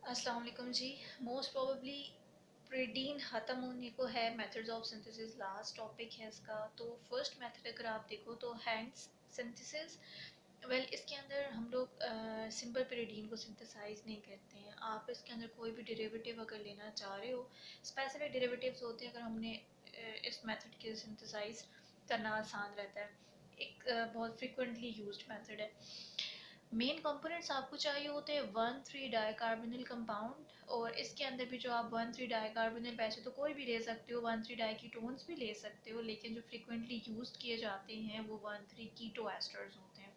अस्सलाम वालेकुम जी। Most probably प्रीडीन ख़त्म होने को है। Methods of synthesis last topic है इसका। तो फर्स्ट मेथड अगर आप देखो तो हैंड सिंथेसिस। वेल इसके अंदर हम लोग सिंपल pyridine को सिंथेसाइज नहीं करते हैं। आप इसके अंदर कोई भी डेरिवेटिव अगर लेना चाह रहे हो, स्पेसिफिक डेरिवेटिव्स होते हैं, अगर हमने इस मेथड के सिंथेसाइज करना आसान रहता है। एक बहुत फ्रिक्वेंटली यूज्ड मेथड है। मेन कंपोनेंट्स आपको चाहिए होते हैं 1,3 डाइकार्बोनिल कंपाउंड, और इसके अंदर भी जो आप 1,3 डाइकार्बोनिल, वैसे तो कोई भी ले सकते हो, 1,3 डाइकीटोन्स भी ले सकते हो, लेकिन जो फ्रिक्वेंटली यूज्ड किए जाते हैं वो 1,3 कीटो एस्टर्स होते हैं।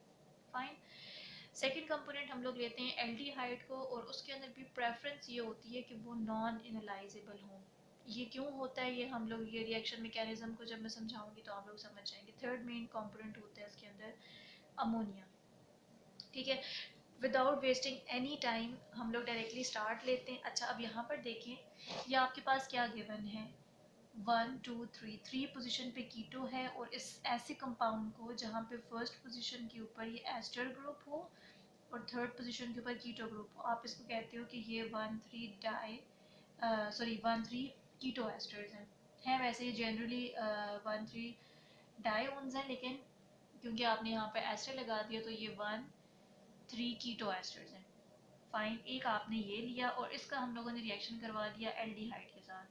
फाइन। सेकेंड कंपोनेंट हम लोग लेते हैं एल्डिहाइड को, और उसके अंदर भी प्रेफरेंस ये होती है कि वो नॉन इनलाइजेबल हो। ये क्यों होता है, ये हम लोग ये रिएक्शन मैकेनिज्म को जब मैं समझाऊंगी तो आप लोग समझ जाएंगे। थर्ड मेन कंपोनेंट होता है इसके अंदर अमोनिया। ठीक है। विदाउट वेस्टिंग एनी टाइम हम लोग डायरेक्टली स्टार्ट लेते हैं। अच्छा, अब यहाँ पर देखें, ये आपके पास क्या गिवन है, 1 2 3 पोजीशन पे कीटो है, और इस ऐसे कंपाउंड को जहाँ पे फर्स्ट पोजीशन के ऊपर ये एस्टर ग्रुप हो और थर्ड पोजीशन के ऊपर कीटो ग्रुप हो, आप इसको कहते हो कि ये 1,3 कीटो एस्टर्स हैं। वैसे ये जनरली 1,3 डायोन्स हैं, लेकिन क्योंकि आपने यहाँ पे एस्टर लगा दिया तो ये 1,3 कीटो एस्टर्स हैं। फाइन। एक आपने ये लिया और इसका हम लोगों ने रिएक्शन करवा दिया एल्डिहाइड के साथ।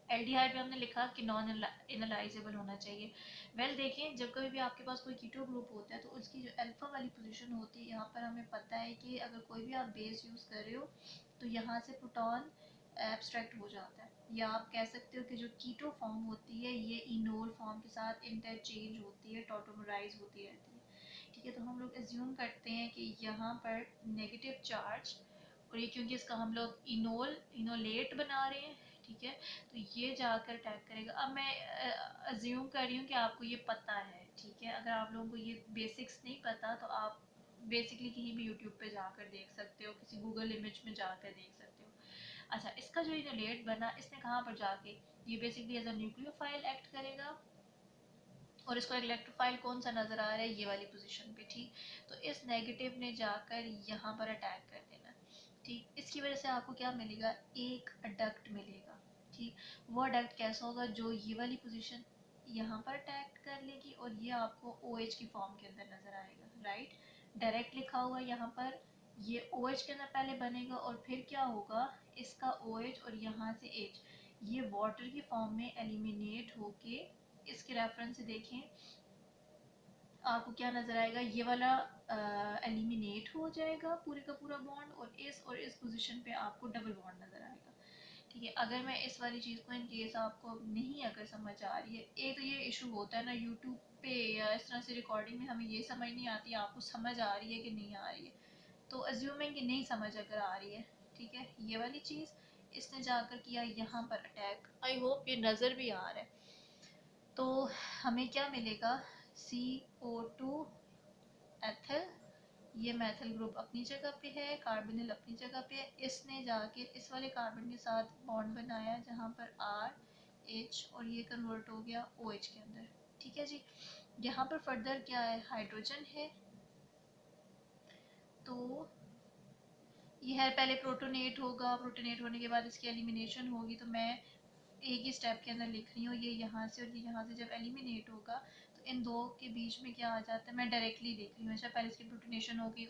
एल्डिहाइड में हमने लिखा कि नॉन इनलाइजेबल होना चाहिए। वेल देखें, जब कभी भी आपके पास कोई कीटो ग्रुप होता है तो उसकी जो अल्फा वाली पोजीशन होती है, यहाँ पर हमें पता है कि अगर कोई भी आप बेस यूज़ कर रहे हो तो यहाँ से प्रोटॉन एब्स्ट्रैक्ट हो जाता है, या आप कह सकते हो कि जो कीटो फॉर्म होती है ये इनोल फॉर्म के साथ इंटरचेंज होती है, टॉटोमराइज होती रहती है। ठीक है, तो हम लोग एज्यूम करते हैं कि यहाँ पर नेगेटिव चार्ज, और ये क्योंकि इसका हम लोग इनोलेट बना रहे हैं, ठीक है, तो ये जाकर अटैक करेगा। अब मैं अज्यूम कर रही हूँ कि आपको ये पता है, ठीक है। अगर आप लोगों को ये बेसिक्स नहीं पता तो आप बेसिकली कहीं भी यूट्यूब पे जाकर देख सकते हो, किसी गूगल इमेज में जाकर देख सकते हो। अच्छा, इसका जो इनोलेट बना, इसने कहाँ पर जाके, ये basically as a nucleophile act करेगा, और इसको इलेक्ट्रोफाइल कौन सा नज़र आ रहा है, ये वाली पोजीशन पे। ठीक, तो इस नेगेटिव ने जाकर यहाँ पर अटैक कर देना। ठीक, इसकी वजह से आपको क्या मिलेगा, एक डक्ट मिलेगा। ठीक, वो डक्ट कैसा होगा, जो ये वाली पोजीशन यहाँ पर अटैक कर लेगी और ये आपको OH की फॉर्म के अंदर नज़र आएगा। राइट, डायरेक्ट लिखा हुआ यहाँ पर, ये OH के अंदर पहले बनेगा और फिर क्या होगा, इसका OH और यहाँ से H, ये वाटर की फॉर्म में एलिमिनेट होके, इसके रेफरेंस से देखें आपको क्या नजर आएगा, ये वाला एलिमिनेट हो जाएगा पूरे का पूरा बॉन्ड, और इस पोजीशन पे आपको डबल बॉन्ड नजर आएगा। ठीक है, अगर मैं इस वाली चीज़ को, इन केस आपको नहीं अगर समझ आ रही है, एक तो ये इशू होता है ना यूट्यूब पे या इस तरह से रिकॉर्डिंग में, हमें ये समझ नहीं आती आपको समझ आ रही है कि नहीं आ रही है, तो अज्यूमिंग कि नहीं समझ अगर आ रही है, ठीक है, ये वाली चीज़ इसने जाकर किया यहाँ पर अटैक। आई होप ये नज़र भी आ रहा है। तो हमें क्या मिलेगा, CO2 एथिल, ये मैथिल ग्रुप अपनी जगह पे है, कार्बोनिल अपनी जगह पे है, इसने जाके इस वाले कार्बन के साथ बॉन्ड बनाया जहाँ पर RH, और ये कन्वर्ट हो गया OH के अंदर। ठीक है जी, यहाँ पर फर्दर क्या है, हाइड्रोजन है, तो ये है पहले प्रोटोनेट होगा, प्रोटोनेट होने के बाद इसकी एलिमिनेशन होगी, तो मैं एक ही स्टेप के अंदर लिख रही हूँ, ये यहाँ से और ये यहाँ से जब एलिमिनेट होगा तो इन दो के बीच में क्या आ जाता है, मैं डायरेक्टली लिख रही हूँ। अच्छा, पहले इसकी प्रोटोनेशन होगी,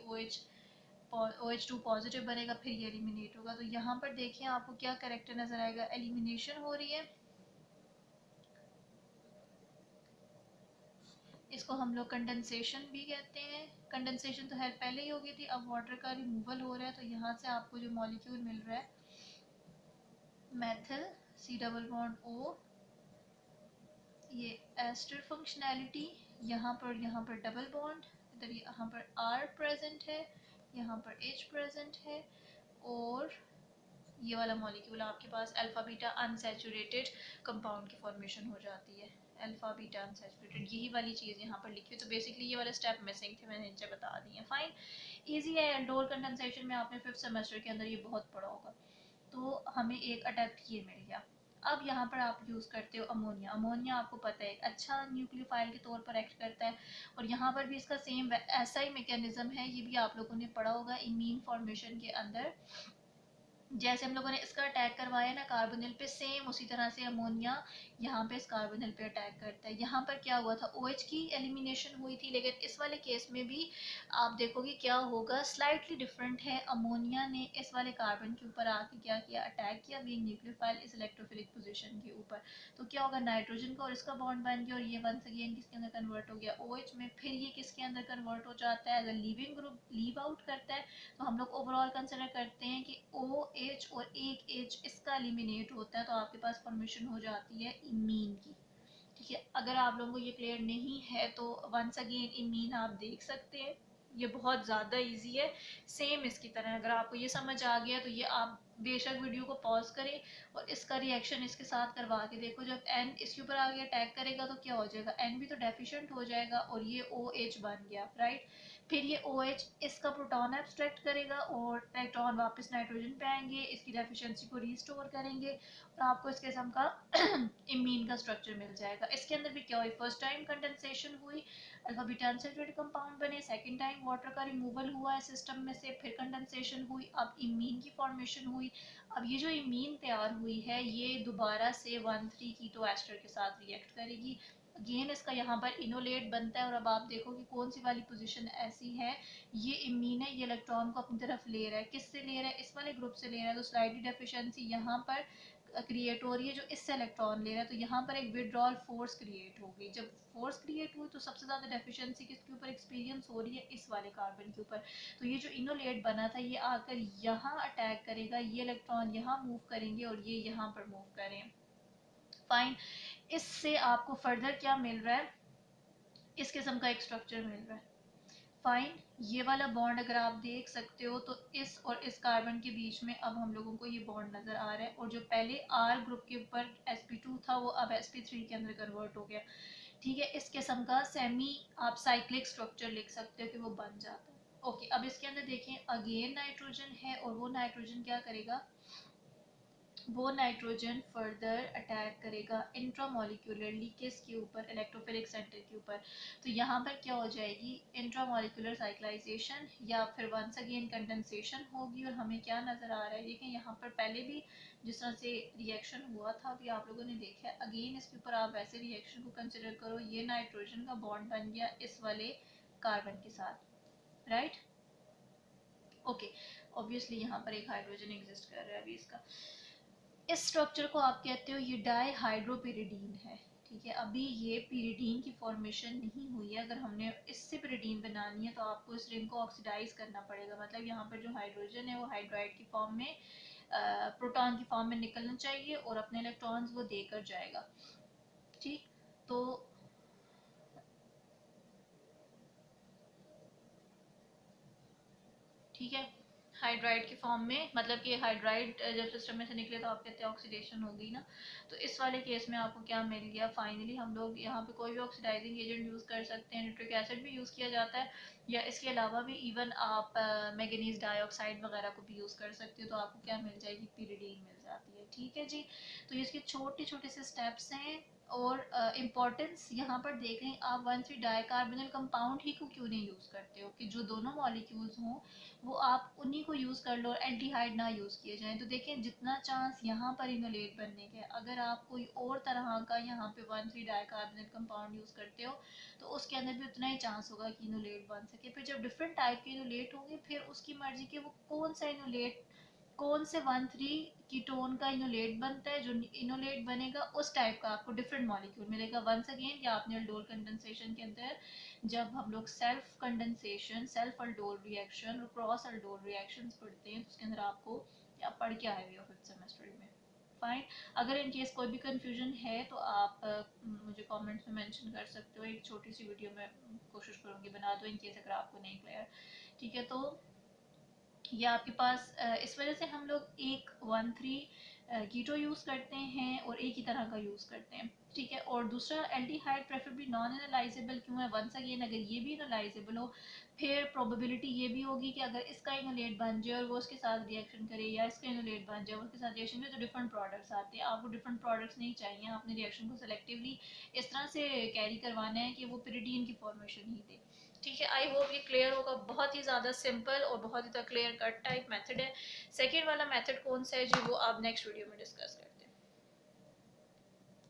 OH2 पॉजिटिव बनेगा, फिर ये एलिमिनेट होगा, तो यहाँ पर देखिए आपको क्या करेक्टर नजर आएगा, एलिमिनेशन हो रही है, इसको हम लोग कंडेंसेशन भी कहते हैं। कंडेंसेशन तो है पहले ही हो गई थी, अब वाटर का रिमूवल हो रहा है, तो यहाँ से आपको जो मॉलिक्यूल मिल रहा है, methyl C double bond O, ये एस्टर फंक्शनैलिटी, यहाँ पर डबल बॉन्ड, इधर यहाँ पर R प्रेजेंट है, यहाँ पर H प्रेजेंट है, और ये वाला मॉलिक्यूल आपके पास अल्फा बीटा अनसैचुरेटेड कंपाउंड की फॉर्मेशन हो जाती है। अल्फा बीटा अनसैचुरेटेड, यही वाली चीज़ यहाँ पर लिखी हुई, तो बेसिकली ये वाला स्टेप मिसिंग थे, मैंने नीचे बता दी है। फाइन, इजी है। एल्डोल कंडेंसेशन में आपने 5th सेमेस्टर के अंदर ये बहुत पढ़ा होगा। तो हमें एक अडेप्ट ये मिल गया। अब यहाँ पर आप यूज़ करते हो अमोनिया। अमोनिया आपको पता है अच्छा न्यूक्लियोफाइल के तौर पर एक्ट करता है, और यहाँ पर भी इसका सेम ऐसा ही मैकेनिज्म है, ये भी आप लोगों ने पढ़ा होगा इमीन फॉर्मेशन के अंदर। जैसे हम लोगों ने इसका अटैक करवाया ना कार्बोनिल पे, सेम उसी तरह से अमोनिया यहाँ पे इस कार्बोनिल पे अटैक करता है। यहाँ पर क्या हुआ था, OH की एलिमिनेशन हुई थी, लेकिन इस वाले केस में भी आप देखोगे क्या होगा, स्लाइटली डिफरेंट है। अमोनिया ने इस वाले कार्बन के ऊपर आके क्या किया, अटैक किया बीइंग न्यूक्लियोफाइल इस इलेक्ट्रोफिलिक पोजीशन के ऊपर। तो क्या होगा, नाइट्रोजन का और इसका बॉन्ड बन गया और ये वंस अगेन किसके अंदर कन्वर्ट हो गया, OH में। फिर ये किसके अंदर कन्वर्ट हो जाता है, as a leaving group leave out करता है। तो हम लोग ओवरऑल कंसिडर करते हैं कि OH और एक H इसका एलिमिनेट होता है, तो आपके पास फॉर्मेशन हो जाती है इमीन की। ठीक है, अगर आप लोगों को ये क्लियर नहीं है तो वंस अगेन इमीन आप देख सकते हैं, ये बहुत ज़्यादा इजी है, सेम इसकी तरह। अगर आपको ये समझ आ गया तो ये आप बेशक वीडियो को पॉज करें और इसका रिएक्शन इसके साथ करवा के देखो। जब N इसके ऊपर आगे अटैक करेगा तो क्या हो जाएगा, N भी तो डेफिशिएंट हो जाएगा और ये OH बन गया, राइट। फिर ये OH इसका प्रोटॉन एब्स्ट्रैक्ट करेगा और इलेक्ट्रॉन वापस नाइट्रोजन पे आएंगे, इसकी डेफिशिएंसी को रीस्टोर करेंगे और आपको इस किस्म का इमीन का स्ट्रक्चर मिल जाएगा। इसके अंदर भी क्या हुई, फर्स्ट टाइम कंडेंसेशन हुई, अल्फा बीटा अनसैचुरेटेड कंपाउंड बने, सेकंड टाइम वाटर का रिमूवल हुआ है सिस्टम में से, फिर कंडेंसेशन हुई, अब इमीन की फॉर्मेशन हुई। अब ये जो इमीन तैयार हुई है ये दोबारा से 1,3 कीटो एस्टर के साथ रिएक्ट करेगी। अगेन इसका यहाँ पर इनोलेट बनता है और अब आप देखो कि कौन सी वाली पोजीशन ऐसी है, ये इमीन है, ये इलेक्ट्रॉन को अपनी तरफ ले रहा है, किससे ले रहा है, इस वाले ग्रुप से ले रहा है। तो स्लाइडली डेफिशिएंसी यहाँ पर क्रिएट हो रही है जो इससे इलेक्ट्रॉन ले रहा है, तो यहाँ पर एक विड्रॉल फोर्स क्रिएट हो गई। जब फोर्स क्रिएट हुई तो सबसे ज़्यादा डेफिशिएंसी किसके ऊपर एक्सपीरियंस हो रही है, इस वाले कार्बन के ऊपर। तो ये जो इनोलेट बना था ये आकर यहाँ अटैक करेगा, ये इलेक्ट्रॉन यहाँ मूव करेंगे और ये यहाँ पर मूव करें। फाइन, इससे आपको फर्दर क्या मिल रहा है, इस किस्म का एक स्ट्रक्चर मिल रहा है। फाइन, ये वाला बॉन्ड अगर आप देख सकते हो तो इस और इस कार्बन के बीच में अब हम लोगों को ये बॉन्ड नजर आ रहा है और जो पहले R ग्रुप के ऊपर sp2 था वो अब sp3 के अंदर कन्वर्ट हो गया। ठीक है, इस किस्म का सेमी आप साइक्लिक स्ट्रक्चर लिख सकते हो कि वो बन जाता है। ओके, अब इसके अंदर देखें अगेन नाइट्रोजन है और वो नाइट्रोजन क्या करेगा, वो नाइट्रोजन फर्दर अटैक करेगा इंट्रामोलिकुलरली किसके ऊपर, इलेक्ट्रोफिलिक सेंटर के ऊपर। तो यहाँ पर क्या हो जाएगी, इंट्रामोलिकुलर साइक्लाइजेशन या फिर वंस अगेन कंडेंसेशन होगी और हमें क्या नज़र आ रहा है, देखें यहाँ पर पहले भी जिस तरह से रिएक्शन हुआ था अभी आप लोगों ने देखा है, अगेन इसके ऊपर आप वैसे रिएक्शन को कंसिडर करो, ये नाइट्रोजन का बॉन्ड बन गया इस वाले कार्बन के साथ, राइट। ओके, ऑब्वियसली यहाँ पर एक हाइड्रोजन एग्जिस्ट कर रहा है अभी इसका। इस स्ट्रक्चर को आप कहते हो ये डाईहाइड्रोपिरिडीन है। ठीक है, अभी ये पिरिडीन की फॉर्मेशन नहीं हुई है, अगर हमने इससे पिरिडीन बनानी है तो आपको इस रिंग को ऑक्सीडाइज करना पड़ेगा, मतलब यहाँ पर जो हाइड्रोजन है वो हाइड्राइड की फॉर्म में प्रोटॉन की फॉर्म में निकलना चाहिए और अपने इलेक्ट्रॉन्स वो देकर जाएगा। ठीक, तो ठीक है, हाइड्राइड की फॉर्म में, मतलब कि हाइड्राइड जब सिस्टम में से निकले तो आप कहते हैं ऑक्सीडेशन हो गई ना। तो इस वाले केस में आपको क्या मिल गया, फाइनली हम लोग यहाँ पे कोई भी ऑक्सीडाइजिंग एजेंट यूज़ कर सकते हैं, नाइट्रिक एसिड भी यूज़ किया जाता है या इसके अलावा भी इवन आप मैंगनीज डाइऑक्साइड वगैरह को भी यूज़ कर सकते हो, तो आपको क्या मिल जाएगी, पिरिडीन मिल जाती है। ठीक है जी, तो इसके छोटे छोटे से स्टेप्स हैं और इम्पॉर्टेंस यहाँ पर देख लें आप, 1,3 डाइकार्बोनिल कंपाउंड ही को क्यों नहीं यूज़ करते हो, कि जो दोनों मॉलिक्यूल्स हों वो आप उन्हीं को यूज़ कर लो और एल्डिहाइड ना यूज़ किए जाएं। तो देखें जितना चांस यहाँ पर इनोलेट बनने के, अगर आप कोई और तरह का यहाँ पे 1,3 डाइकार्बोनेट कंपाउंड यूज़ करते हो तो उसके अंदर भी उतना ही चांस होगा कि इनोलेट बन सके। फिर जब डिफरेंट टाइप के इनोलेट होंगे फिर उसकी मर्जी के वो कौन सा इनोलेट, कौन से 1,3 कीटोन का इनोलेट बनता है, जो इनोलेट बनेगा उस टाइप का आपको डिफरेंट मॉलिक्यूल मिलेगा। वंस अगेन या आपने अल्डोल कंडेंसेशन के अंदर जब हम लोग self condensation, self aldol reaction और क्रॉस अल्डोल रिएक्शंस पढ़ते हैं तो उसके अंदर आपको या पढ़ के आए हुए हो 5th सेमेस्टर में। फाइन, अगर इन केस कोई भी कंफ्यूजन है तो आप मुझे कमेंट्स में मेंशन कर सकते हो, एक छोटी सी वीडियो में कोशिश करूँगी बना दो इन केस अगर आपको नहीं क्लियर। ठीक है, तो ये आपके पास इस वजह से हम लोग एक 1,3 कीटो यूज़ करते हैं और एक ही तरह का यूज़ करते हैं। ठीक है, और दूसरा एल्डिहाइड प्रेफरेबली नॉन एनालाइजेबल क्यों है, वंस अगेन अगर ये भी एनालाइजेबल हो फिर प्रोबेबिलिटी ये भी होगी कि अगर इसका इनोलेट बन जाए और वो उसके साथ रिएक्शन करे या इसका इनोलेट बन जाए उसके साथ रिएक्शन करे तो डिफरेंट प्रोडक्ट्स आते हैं। आपको डिफरेंट प्रोडक्ट्स नहीं चाहिए, आपने रिएक्शन को सेलेक्टिवली इस तरह से कैरी करवाना है कि वो पिरिडीन की फॉर्मेशन ही दे। ठीक है, आई होप ये क्लियर होगा। बहुत ही ज़्यादा सिंपल और बहुत ही ज़्यादा क्लियर कट टाइप मेथड है। सेकेंड वाला मेथड कौन सा है जी, वो आप नेक्स्ट वीडियो में डिस्कस करते हैं।